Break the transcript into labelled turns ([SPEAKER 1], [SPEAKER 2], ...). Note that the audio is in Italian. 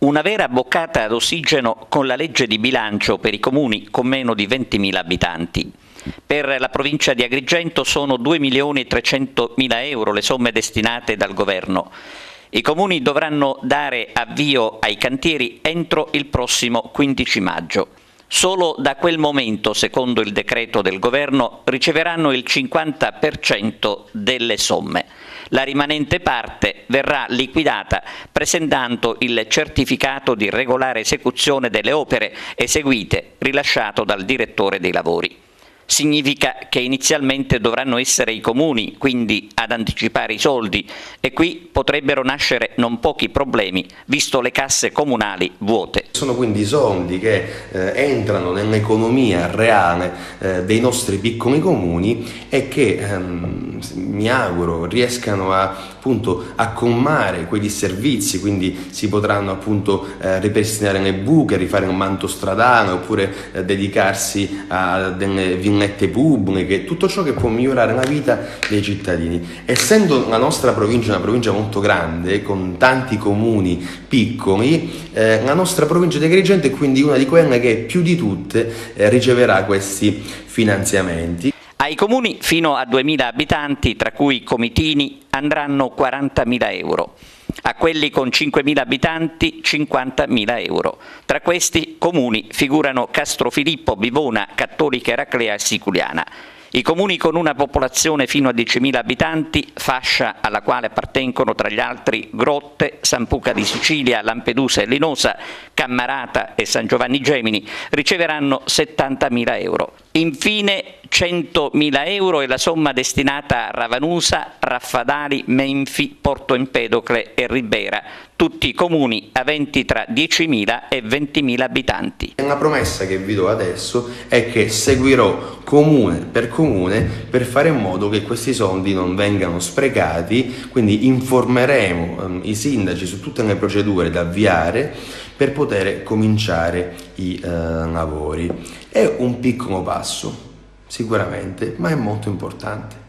[SPEAKER 1] Una vera boccata d'ossigeno con la legge di bilancio per i comuni con meno di 20.000 abitanti. Per la provincia di Agrigento sono 2.300.000 euro le somme destinate dal governo. I comuni dovranno dare avvio ai cantieri entro il prossimo 15 maggio. Solo da quel momento, secondo il decreto del governo, riceveranno il 50% delle somme. La rimanente parte verrà liquidata presentando il certificato di regolare esecuzione delle opere eseguite rilasciato dal direttore dei lavori. Significa che inizialmente dovranno essere i comuni, quindi, ad anticipare i soldi, e qui potrebbero nascere non pochi problemi, visto le casse comunali vuote.
[SPEAKER 2] Sono quindi soldi che entrano nell'economia reale dei nostri piccoli comuni e che mi auguro riescano a colmare quegli servizi, quindi si potranno appunto ripristinare le buche, rifare un manto stradale oppure dedicarsi a delle villette pubbliche, tutto ciò che può migliorare la vita dei cittadini. Essendo la nostra provincia una provincia molto grande, con tanti comuni piccoli, la nostra provincia di Agrigento è quindi una di quelle che più di tutte riceverà questi finanziamenti.
[SPEAKER 1] Ai comuni fino a 2.000 abitanti, tra cui comitini, andranno 40.000 euro. A quelli con 5.000 abitanti 50.000 euro. Tra questi comuni figurano Castrofilippo, Bivona, Cattolica Eraclea e Siculiana. I comuni con una popolazione fino a 10.000 abitanti, fascia alla quale appartengono tra gli altri Grotte, San Puca di Sicilia, Lampedusa e Linosa, Cammarata e San Giovanni Gemini, riceveranno 70.000 euro. Infine 100.000 euro è la somma destinata a Ravanusa, Raffadali, Menfi, Porto Empedocle e Ribera, tutti comuni aventi tra 10.000 e 20.000 abitanti.
[SPEAKER 2] La promessa che vi do adesso è che seguirò comune per fare in modo che questi soldi non vengano sprecati, quindi informeremo i sindaci su tutte le procedure da avviare per poter cominciare i lavori. È un piccolo passo, sicuramente, ma è molto importante.